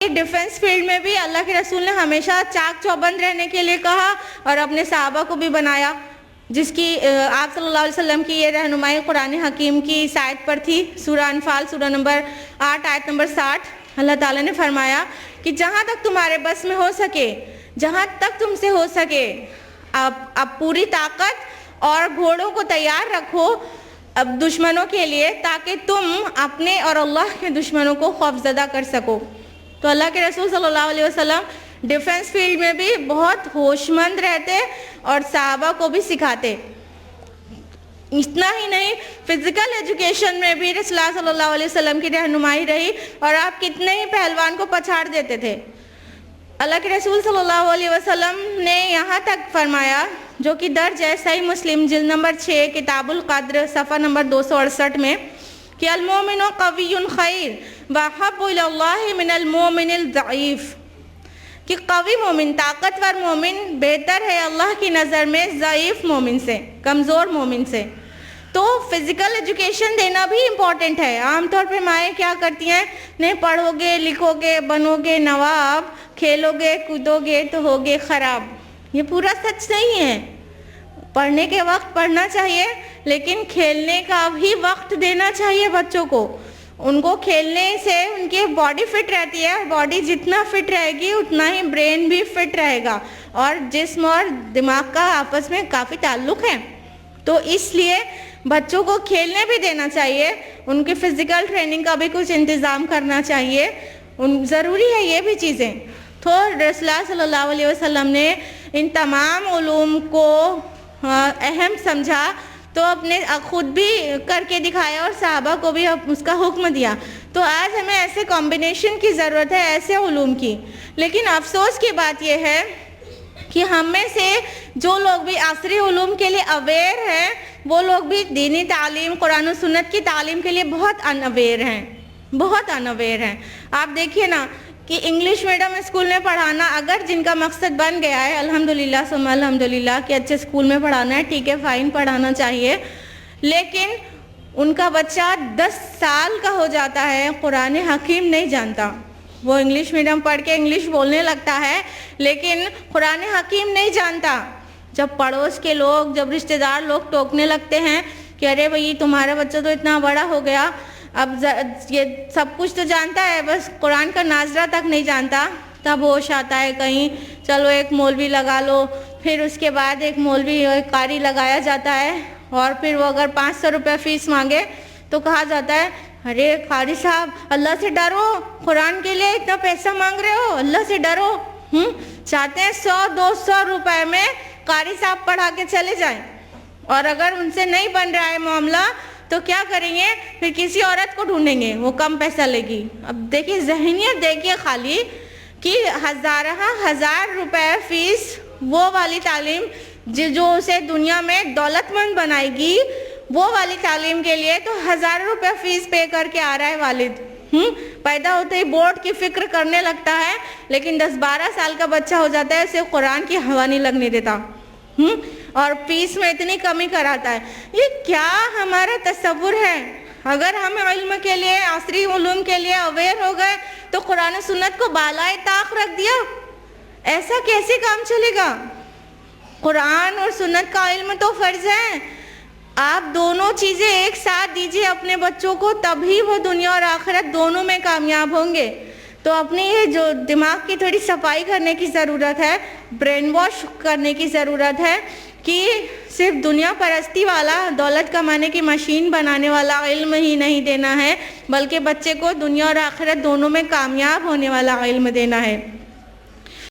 Defence field میں بھی اللہ کے رسول نے ہمیشہ چاک چوبند رہنے کے لیے کہا اور اپنے صحابہ کو بھی بنایا، جس کی آپ صلی اللہ علیہ وسلم کی یہ رہنمائی قرآن حکیم کی اس آیت پر تھی، سورہ انفال سورہ نمبر 8 آیت نمبر 60۔ اللہ تعالیٰ نے فرمایا کہ جہاں تک تمہارے بس میں ہو سکے، جہاں تک تم سے ہو سکے، اب پوری طاقت اور گھوڑوں کو تیار رکھو اب دشمنوں کے لیے، تاکہ تم اپنے اور اللہ کے دشمنوں کو خوفزدہ کر سکو۔ تو اللہ کے رسول صلی اللہ علیہ وسلم ڈیفنس فیلڈ میں بھی بہت ہوش مند رہتے اور صحابہ کو بھی سکھاتے۔ اتنا ہی نہیں، فزیکل ایجوکیشن میں بھی رسول اللہ صلی اللہ علیہ وسلم کی رہنمائی رہی، اور آپ کتنے ہی پہلوان کو پچھاڑ دیتے تھے۔ اللہ کے رسول صلی اللہ علیہ وسلم نے یہاں تک فرمایا، جو کہ درج ہے صحیح مسلم جلد نمبر 6 کتاب القدر صفحہ نمبر 268 میں، کہ المومن قوی خیر واحب الی اللہ من المومن الضعیف، کہ قوی مومن، طاقتور مومن بہتر ہے اللہ کی نظر میں ضعیف مومن سے، کمزور مومن سے۔ تو فزیکل ایجوکیشن دینا بھی امپورٹنٹ ہے۔ عام طور پہ مائیں کیا کرتی ہیں، نہیں پڑھو گے لکھو گے بنو گے نواب، کھیلو گے کودو گے تو ہوگے خراب۔ یہ پورا سچ نہیں ہے۔ پڑھنے کے وقت پڑھنا چاہیے، لیکن کھیلنے کا بھی وقت دینا چاہیے بچوں کو۔ ان کو کھیلنے سے ان کی باڈی فٹ رہتی ہے، باڈی جتنا فٹ رہے گی اتنا ہی برین بھی فٹ رہے گا، اور جسم اور دماغ کا آپس میں کافی تعلق ہے۔ تو اس لیے بچوں کو کھیلنے بھی دینا چاہیے، ان کی فزیکل ٹریننگ کا بھی کچھ انتظام کرنا چاہیے، ضروری ہے یہ بھی چیزیں۔ تو رسول اللہ صلی اللہ علیہ وسلم نے ان تمام علوم کو اہم سمجھا، تو اپنے خود بھی کر کے دکھایا اور صحابہ کو بھی اس کا حکم دیا۔ تو آج ہمیں ایسے کمبینیشن کی ضرورت ہے، ایسے علوم کی۔ لیکن افسوس کی بات یہ ہے کہ ہم میں سے جو لوگ بھی عصری علوم کے لیے اویئر ہیں، وہ لوگ بھی دینی تعلیم، قرآن و سنت کی تعلیم کے لیے بہت انویئر ہیں، بہت انویئر ہیں۔ آپ دیکھیے نا کہ انگلش میڈیم اسکول میں پڑھانا، اگر جن کا مقصد بن گیا ہے الحمدللہ ثم الحمدللہ کہ اچھے اسکول میں پڑھانا ہے، ٹھیک ہے فائن پڑھانا چاہیے، لیکن ان کا بچہ 10 سال کا ہو جاتا ہے قرآن حکیم نہیں جانتا۔ وہ انگلش میڈیم پڑھ کے انگلش بولنے لگتا ہے، لیکن قرآن حکیم نہیں جانتا۔ جب پڑوس کے لوگ، جب رشتہ دار لوگ ٹوکنے لگتے ہیں کہ ارے بھائی تمہارا بچہ تو اتنا بڑا ہو گیا، اب یہ سب کچھ تو جانتا ہے، بس قرآن کا ناظرہ تک نہیں جانتا، تب ہوش آتا ہے کہیں چلو ایک مولوی لگا لو۔ پھر اس کے بعد ایک مولوی ایک قاری لگایا جاتا ہے، اور پھر وہ اگر 500 روپے فیس مانگے تو کہا جاتا ہے ارے قاری صاحب اللہ سے ڈرو، قرآن کے لیے اتنا پیسہ مانگ رہے ہو، اللہ سے ڈرو۔ چاہتے ہیں 100-200 روپے میں قاری صاحب پڑھا کے چلے جائیں، اور اگر ان سے نہیں بن رہا ہے معاملہ تو کیا کریں گے، پھر کسی عورت کو ڈھونڈیں گے، وہ کم پیسہ لے گی۔ اب دیکھیے ذہنیت دیکھیے خالی، کہ ہزار روپے فیس، وہ والی تعلیم جو اسے دنیا میں دولت مند بنائے گی، وہ والی تعلیم کے لیے تو 1000 روپے فیس پے کر کے آ رہا ہے والد۔ پیدا ہوتے ہی بورڈ کی فکر کرنے لگتا ہے، لیکن 10-12 سال کا بچہ ہو جاتا ہے، اسے قرآن کی ہوا نہیں لگنے دیتا، اور فیس میں اتنی کمی کراتا ہے۔ یہ کیا ہمارا تصور ہے؟ اگر ہم علم کے لیے، عصری علوم کے لیے اویئر ہو گئے تو قرآن و سنت کو بالائے طاق رکھ دیا، ایسا کیسے کام چلے گا؟ قرآن اور سنت کا علم تو فرض ہے، آپ دونوں چیزیں ایک ساتھ دیجئے اپنے بچوں کو، تبھی وہ دنیا اور آخرت دونوں میں کامیاب ہوں گے۔ تو اپنی یہ جو دماغ کی تھوڑی صفائی کرنے کی ضرورت ہے، برین واش کرنے کی ضرورت ہے، کہ صرف دنیا پرستی والا، دولت کمانے کی مشین بنانے والا علم ہی نہیں دینا ہے، بلکہ بچے کو دنیا اور آخرت دونوں میں کامیاب ہونے والا علم دینا ہے۔